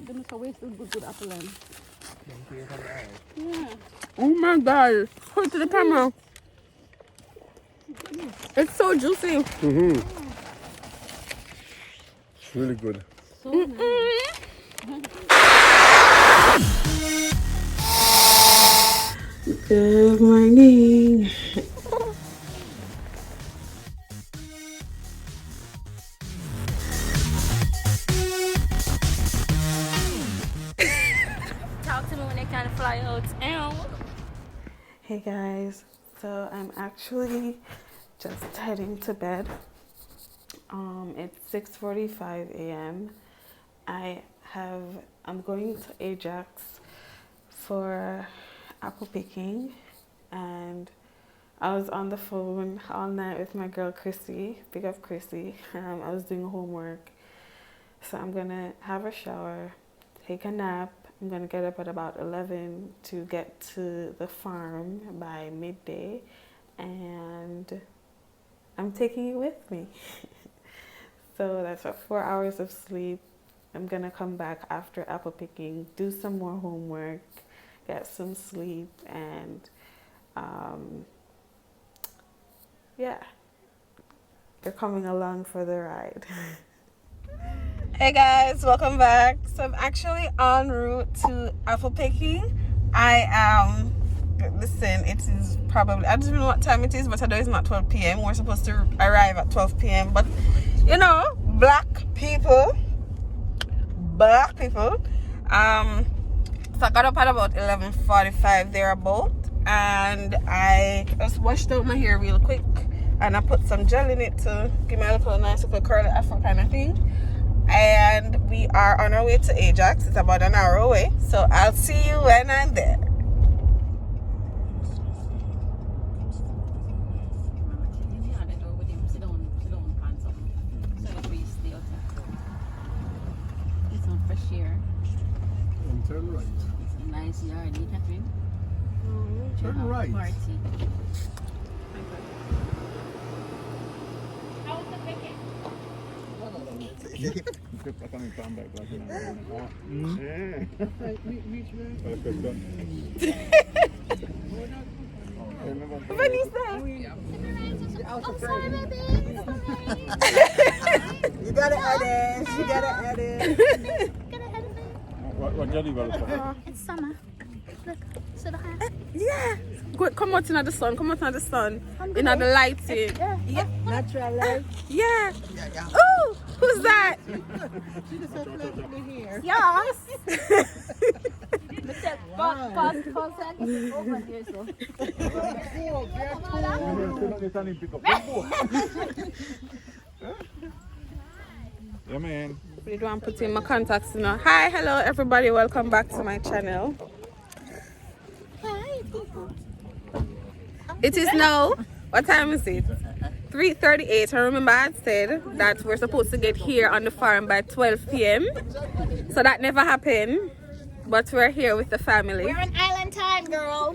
Them so wasted good apple. Yeah. Oh my god. Hold to the camera. It's so juicy. It's really good. So nice. Good morning. Talk to me when they kind of fly out. Ow. Hey guys. So I'm actually just heading to bed. It's 6:45 a.m. I'm going to Ajax for apple picking, and I was on the phone all night with my girl Chrissy. Big up Chrissy. I was doing homework, so I'm gonna have a shower, take a nap. I'm gonna get up at about 11 to get to the farm by midday, and I'm taking it with me. So that's 4 hours of sleep. I'm gonna come back after apple picking, do some more homework, get some sleep, and yeah, you're coming along for the ride. Hey guys, welcome back. So I'm actually en route to apple picking. Listen, it is probably, I don't even know what time it is, but I know it's not 12 p.m. We're supposed to arrive at 12 p.m. But you know, black people. So I got up at about 11:45 thereabout, and I just washed out my hair real quick, and I put some gel in it to give me a little nice little curly afro kind of thing. And we are on our way to Ajax. It's about an hour away, so I'll see you when I'm there. Turn right. Nice yard, Catherine. Turn right. Party. How was the picking? You gotta edit. You gotta edit. What jelly got it? It's summer. Look, so the hat. Yeah. Go, come out in the sun. Come out in the sun. In the lighting. Yeah. Natural light. Yeah. Oh, who's that? She just so fluffy here. Yes. Pause over here, so. Yeah, man. I do want to put in my contacts now. Hi, hello everybody. Welcome back to my channel. Hi. It is now, what time is it? 3:38. I remember I had said that we're supposed to get here on the farm by 12 p.m. So that never happened. But we're here with the family. We're on island time, girl.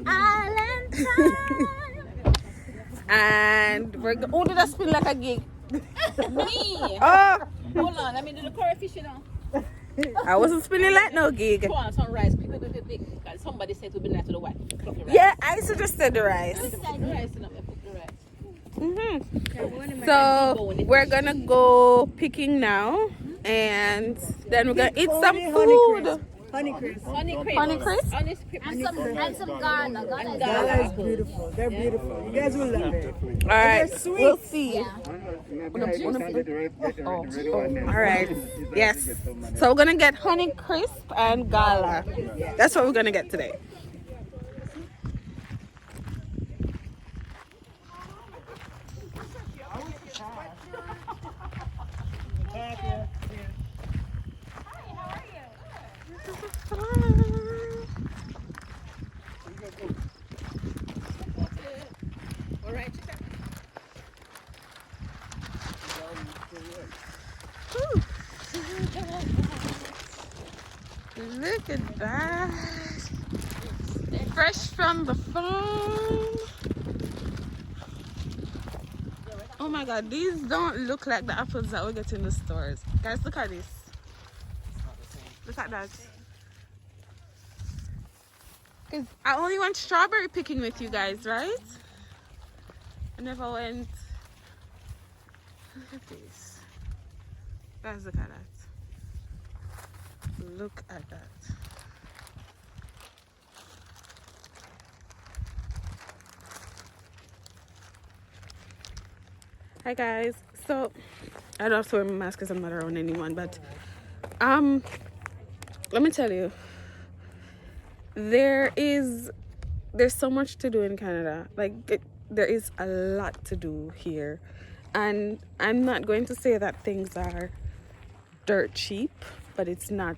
Island time. And we're who did I spin like a gig? Me. Oh, Hold on, let me do the curry fish, you know. I wasn't spinning like no gig. Go on, some rice. Because somebody said it would be nice to the white. Yeah, I suggested the rice. The rice, you know, I put the rice. So we're gonna go picking now, and then we're gonna eat some food. Honey crisp. Honey crisp. Honey crisp? Honey crisp. And some garlic. Gala is beautiful. They're beautiful. You guys will love it. All right, sweet. we'll see. Yeah. All right, yes. So we're gonna get honey crisp and gala. That's what we're gonna get today. All right. Look at that. Fresh from the farm. Oh my god, these don't look like the apples that we get in the stores. Guys, look at this. Look at that. Cause I only went strawberry picking with you guys, right? I never went. Look at this. Guys, look at that. Look at that. Hi guys. So I don't have to wear my mask because I'm not around anyone, but let me tell you, there's so much to do in Canada. Like there is a lot to do here, and I'm not going to say that things are dirt cheap, but it's not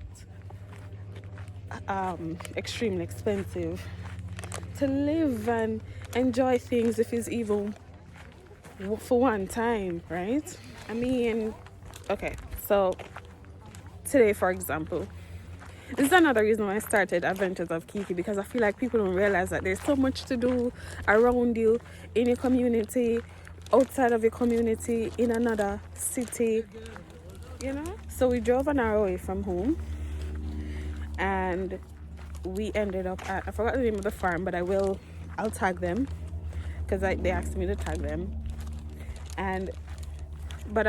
extremely expensive to live and enjoy things if it's even for one time, right? I mean, okay, so today, for example, this is another reason why I started Adventures of Kiki, because I feel like people don't realize that there's so much to do around you, in your community, outside of your community, in another city, you know? So we drove an hour away from home, and we ended up at, I forgot the name of the farm, but I'll tag them, because they asked me to tag them. But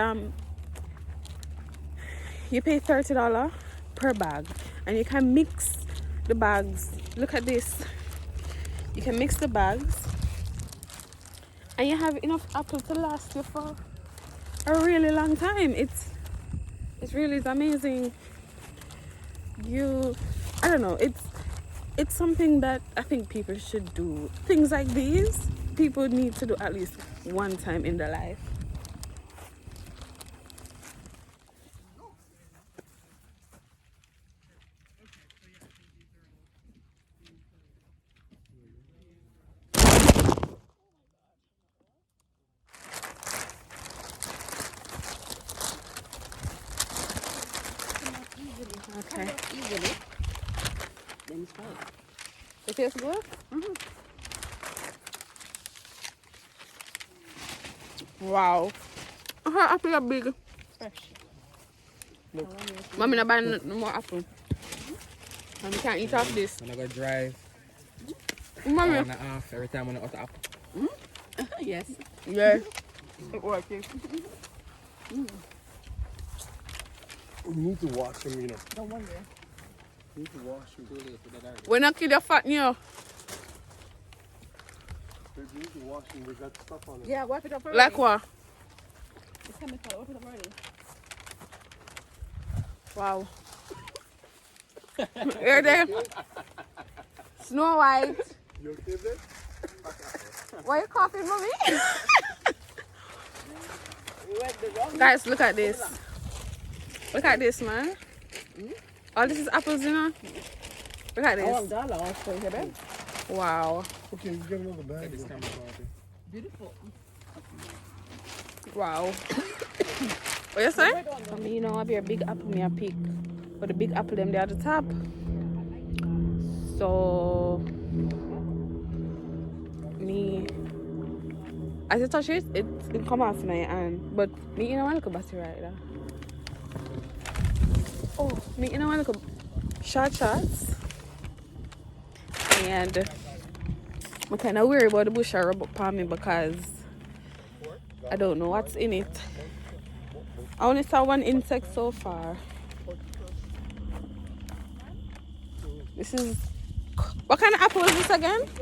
you pay $30 per bag, and you can mix the bags. Look at this. You can mix the bags, and you have enough apple to last you for a really long time. It's really amazing. I don't know, it's something that I think people should do. Things like these, people need to do at least one time in their life. Okay. Easily. Then it's fine. It tastes good? Mm-hmm. Wow. Her apple are big. Fresh. Mommy not buying no more apple. And we can't eat off this. I'm gonna drive Mommy. hour and a half every time when I eat apple. Yes. Yeah. It works. You need to wash them, you know. Don't wonder. You need to wash them. When I kill your fat new. You need to wash them. They got stuff on it. Yeah, wipe it up already. Like what? It's chemical. Wipe it up already. Wow. Here there. Snow White. You okay there? Why you coughing, mommy? Guys, look at this. Look at this, man. All this is apples, you know? Look at this. Wow. Okay, you get another bag. This camera quality. Beautiful. Wow. What you say? For me, you know, I have your big apple me a pick. But the big apple them they at the top. So me, as I touch it, it come off my hand. But me, you know, I look a battery right there. Oh, me, you know, I look a shots. And I'm kind of worried about the bush I rub up on me because I don't know what's in it. I only saw one insect so far. This is... What kind of apple is this again? It's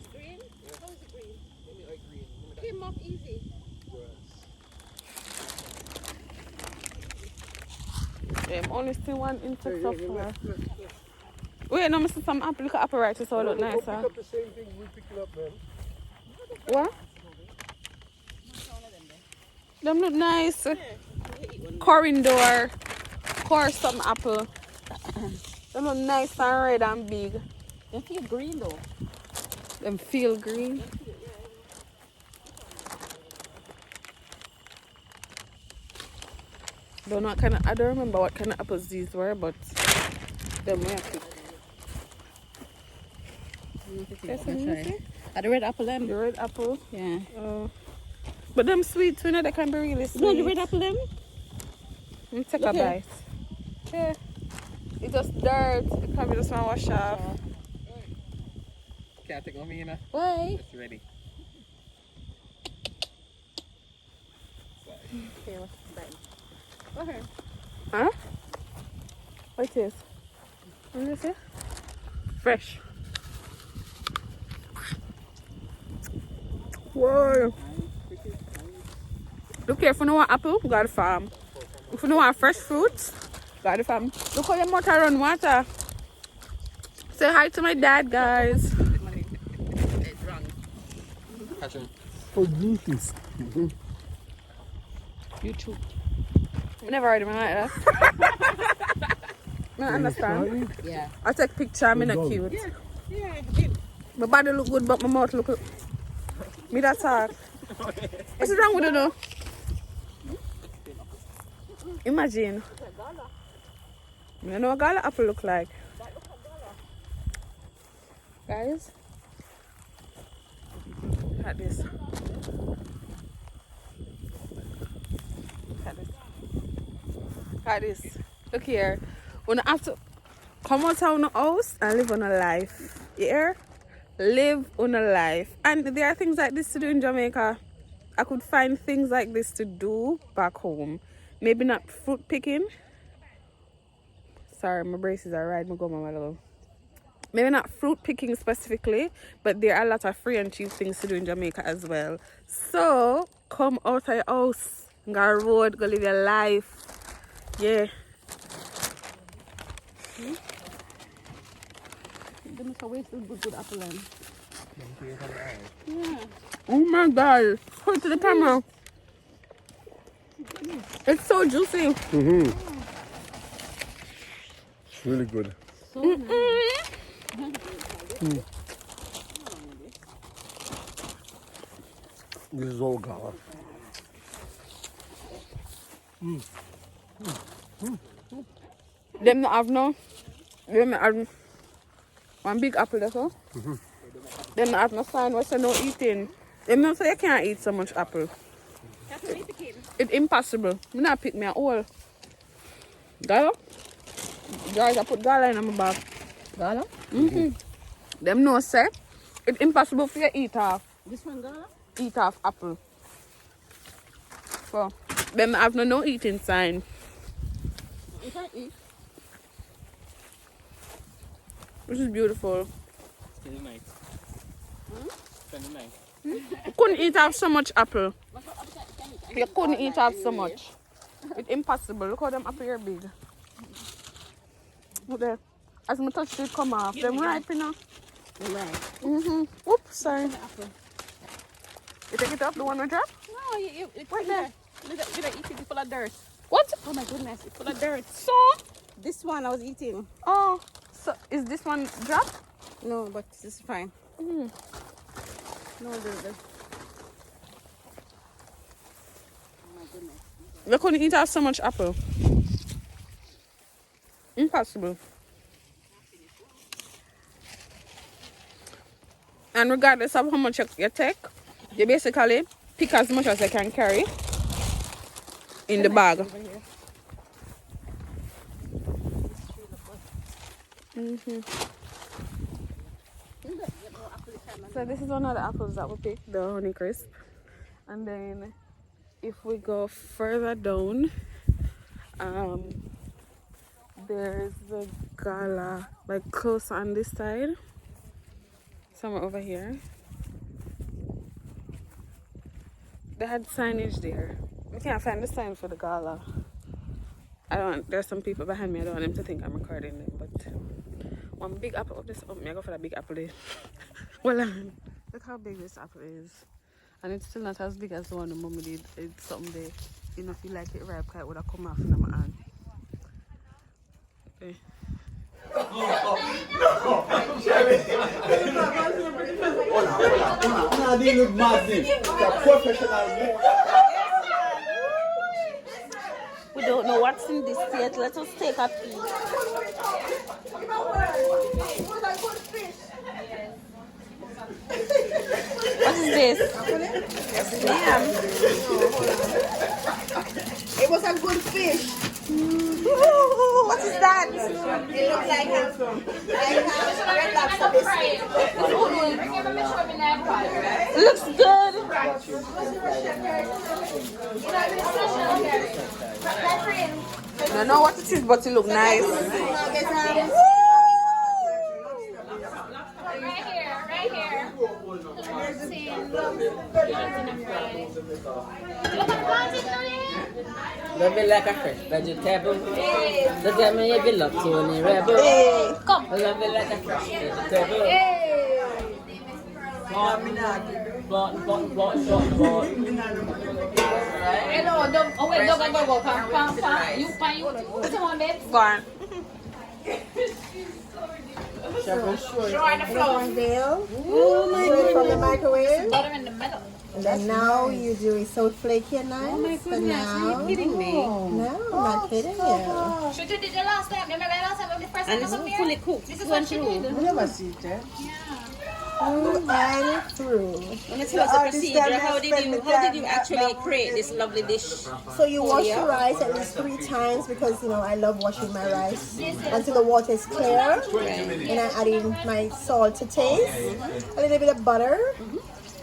green. How is it green? It came off easy. Yeah, I'm only seeing one insect so far. Wait, no, I see some apple. Look at apple right here, so it look nicer. Pick up the same thing we picking up, man. What? Them look nice. Corindor. Core some apple. Them look nice and red and big. They feel green though. Them feel green. I don't remember what kind of apples these were, but them were thick. Yes, The red apple them. the red apple. Yeah. But them sweet too, you know, they can be really sweet. No, the red apple them. Let me take Look a here. bite. Yeah. It's just dirt. It probably just want to wash off. Can't take on me, you know. Why? It's ready. Okay, what's that? Okay. Huh? What is? What is it? Fresh. Whoa. Look here, if you know what apple, got the farm. If you know what fresh fruits, got the farm. Look how your motor run water. Say hi to my dad, guys. For beauties. YouTube. I never heard of him like that. I understand. Yeah. I take picture, I'm not cute. Yeah. My body look good, but my mouth look. Me that talk. What's wrong with you though? Imagine. You know what gala apple look like? Guys, look at this. Look at this. Look at this. Look here. When I have to come out of the house and live on a life. You hear? Live on a life. And there are things like this to do in Jamaica. I could find things like this to do back home. Maybe not fruit picking. Sorry, my braces are right. I'm going to go. Maybe not fruit picking specifically, but there are a lot of free and cheap things to do in Jamaica as well. So, come out of your house. Go on the road, go live your life. Yeah. Good apple line. Oh my god. Hold to the camera. It's so juicy. Mm-hmm. It's really good. So nice. This is all gala. Them not have no. Them not have one big apple that's all. Them not have no sign what's no eating. Them not say you can't eat so much apple. It's impossible. Me not pick me at all. Gala? Guys, I put gala in my bag. Gala? Them no say it's impossible for you to eat off. This one gala? Eat off apple. So them have no eating sign. You can eat. Which is beautiful. Very nice. Very nice. You couldn't eat off so much apple. You couldn't eat off so much. It's impossible. Look how them apple are big. Look there. As my touch it come off. Them ripe enough. Right. Oops, sorry. Apple. You take it up, the one we drop? No, it's Right there. Did I eat it? It's full of dirt. What? Oh my goodness, it's full of dirt. So? This one I was eating. Oh, so is this one drop? No, but this is fine. No, the. Oh my goodness. You couldn't eat off so much apple. Impossible. And regardless of how much you take, you basically pick as much as you can carry in the bag. So this is one of the apples that we picked, the Honey Crisp. And then if we go further down, there's the Gala, like close on this side, somewhere over here. They had signage there. We can't find the sign for the Gala. There's some people behind me, I don't want them to think I'm recording them, but one big apple up this up me, I go for that big apple there. Well, look how big this apple is. And it's still not as big as the one the mommy did. It's something there. You know, if you like it ripe, it would have come off in my hand. Okay. We don't know what's in this state. Let us take a peek. What is this? Damn. It was a good fish. What It looks like red lobster biscuit. Looks good. I don't know what it is, but it looks nice. Right here. Love it like a fresh vegetable. Look at me, you love Tony Rebel. Come. Love it like a fresh vegetable. Hello, dog. Oh wait, dog, go. Pam. You. Come on, babe. Go on. Show on the floor. Oh my goodness. From the microwave. Butter in the middle. And now you do it so flaky and nice. Oh my goodness, are you kidding me? No, I'm not kidding you. She did it the last time. Remember last time when the first time And it's I come here? fully cooked. This is what she did. I never see that. Through and through. Let me tell us the procedure. How did you actually create this lovely dish? So you wash your rice at least 3 times because you know I love washing my rice until the water is clear. And I add in my salt to taste, a little bit of butter,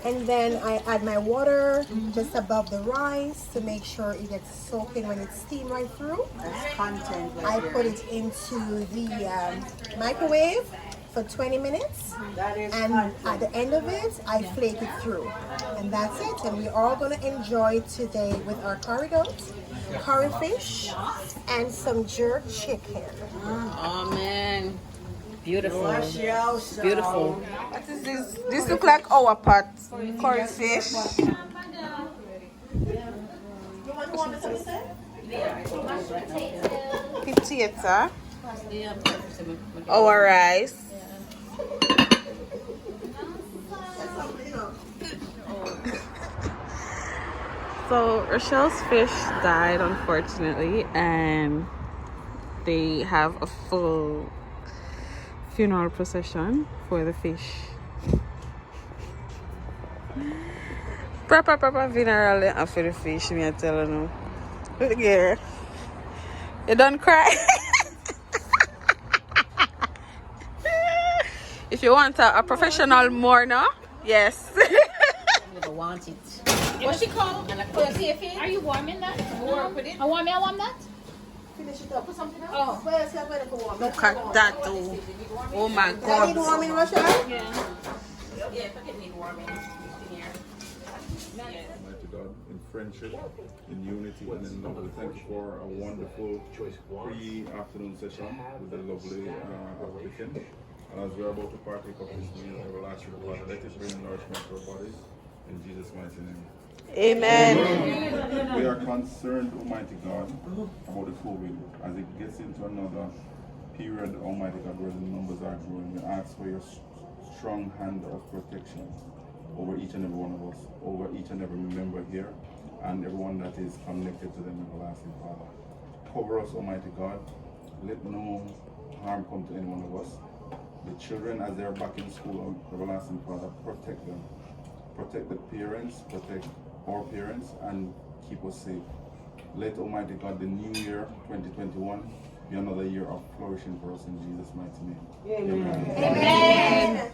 and then I add my water just above the rice to make sure it gets soaked in when it's steamed right through. I put it into the microwave for 20 minutes, and at the end of it I flake it through, and that's it. And we're all going to enjoy today with our curry goat, curry fish, and some jerk chicken. Oh man, beautiful, beautiful. What is this? This look like our pot. Curry fish. Potato. Our rice. So Rochelle's fish died unfortunately, and they have a full funeral procession for the fish. Proper funeral for the fish, me I tell you. Look here. You don't cry. If you want a professional mourner, yes. I want it. What she called? Are you warming that? Warm with it. I warm that? Finish it up. Put something else? Oh, where else am I going to warm? Look at that though. Oh my I need god. warming, Russia? Yeah. Yeah, if I can need warming in here. Almighty God, in friendship, in unity, and in love. We thank you for a wonderful pre-afternoon session with the lovely applicant. And as we are about to partake of this meal, I will ask you, Father, let it bring nourishment to our bodies. In Jesus' mighty name. Amen. We are concerned, Almighty God, about the COVID. As it gets into another period, Almighty God, where the numbers are growing, we ask for your strong hand of protection over each and every one of us, over each and every member here, and everyone that is connected to them, everlasting Father. Cover us, Almighty God. Let no harm come to any one of us. The children, as they're back in school, everlasting Father, protect them. Protect the parents, protect our parents, and keep us safe. Let Almighty God, the new year, 2021, be another year of flourishing for us in Jesus' mighty name. Amen.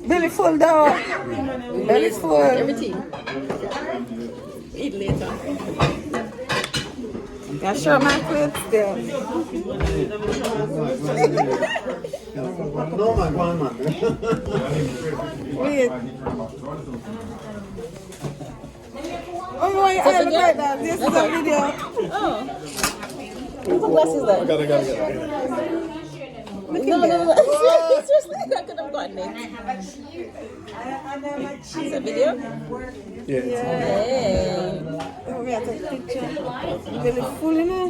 Belly full though. Belly full. Everything. Eat later. Yeah, sure my plate still. No, my grandma. Wait. Oh no, I have like that. This is a video. Whose glass is that? I gotta. No. Seriously, I could have gotten it. It's a video? Yeah. Hey. Oh, we have to take a picture. Belly full, you know.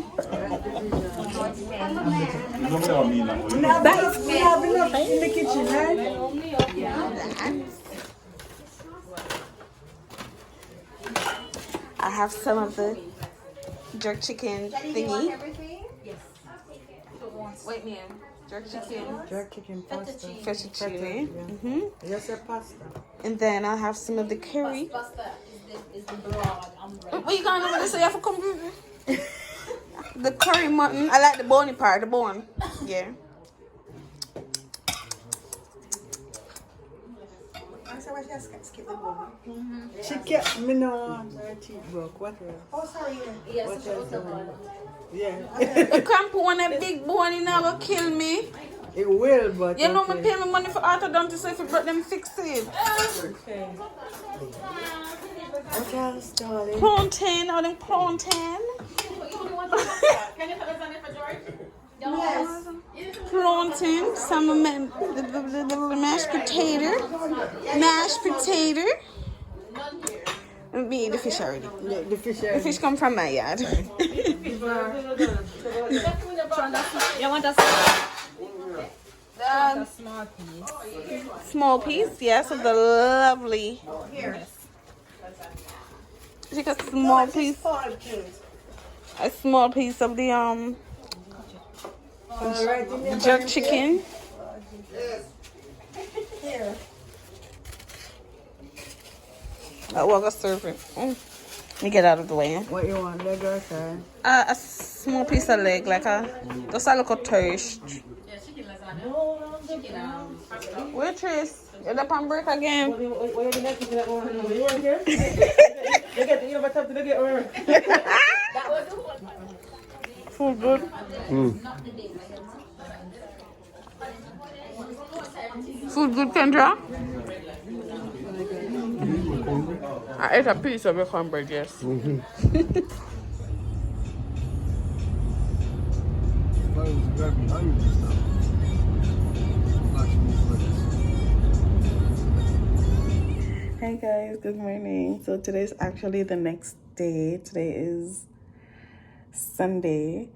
That is, we have enough in the kitchen, right? I have some of the jerk chicken thingy. Wait, ma'am. Jerk chicken pasta. fettuccine. Yes, a pasta. And then I'll have some of the curry. Pasta. Is What you gonna do with this? So you have to come with me? The curry mutton. I like the bony part, the bone. Yeah. She kept me on her teeth broke. What else? Oh, sorry. What else? Yeah. You can't put one that big bone in there will kill me. It will, but. You know me pay me money for orthodontist, so if you brought them fix it. Okay. What else, darling? Plantain, all them plantain. Yes. Plantain, some of the mashed potato. Mashed potato. We eat the fish already. Yeah, the fish. The fish come from my yard. You want us a small piece? Small piece, yes, of the lovely. Take a small piece. A small piece of the jerk chicken. Here. We're gonna serve it. Let me get out of the way. What you want, leg or thigh? A small piece of leg, like just a little toast. Waitress, you're up on break again. Food good. Food good, Kendra? I ate a piece of your cornbread, yes. Hey guys, good morning. So today's actually the next day. Today is Sunday.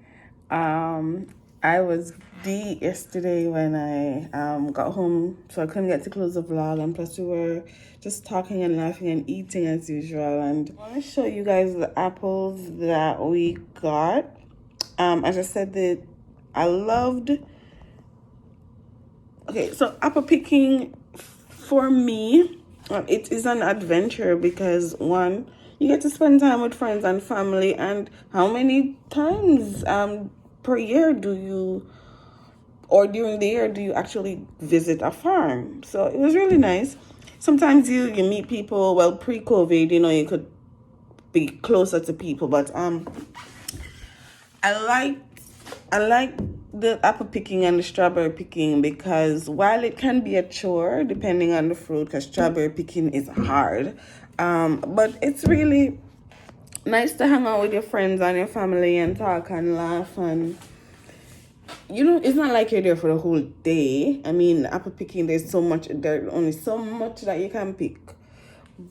I was beat yesterday when I got home, so I couldn't get to close the vlog, and plus we were just talking and laughing and eating as usual. And I want to show you guys the apples that we got. As I said, that I loved. Okay, so apple picking for me, it is an adventure because one, you get to spend time with friends and family, and how many times per year do you, or during the year, do you actually visit a farm? So it was really nice. Sometimes you meet people, well, pre-COVID, you could be closer to people, but I like the apple picking and the strawberry picking because while it can be a chore depending on the fruit, because strawberry picking is hard, but it's really nice to hang out with your friends and your family and talk and laugh, and it's not like you're there for the whole day. I mean, apple picking, there's only so much that you can pick,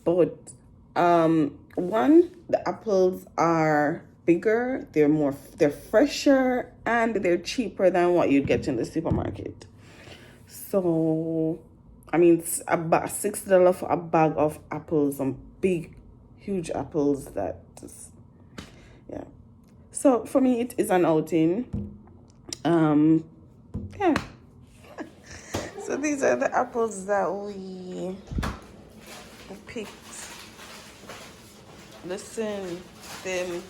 but one, the apples are bigger, they're fresher, and they're cheaper than what you get in the supermarket. So I mean, it's about $6 for a bag of apples, some big huge apples that just, yeah. So for me it is an outing. Yeah. So these are the apples that we picked. Listen, them.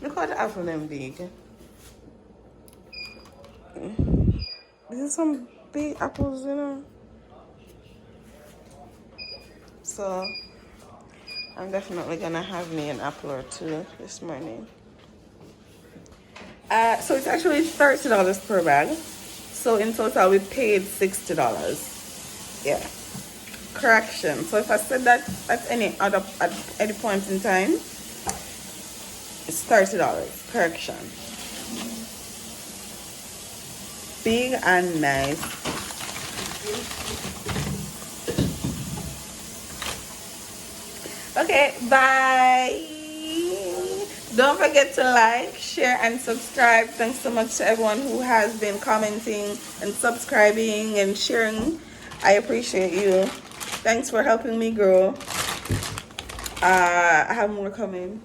Look how the apple them big. This is some big apples, So I'm definitely gonna have me an apple or two this morning. So it's actually $30 per bag. So in total we paid $60. Yeah. Correction. So if I said that at any point in time, it's $30. Correction. Big and nice. Okay, bye. Don't forget to like, share, and subscribe. Thanks so much to everyone who has been commenting and subscribing and sharing. I appreciate you. Thanks for helping me grow. I have more coming.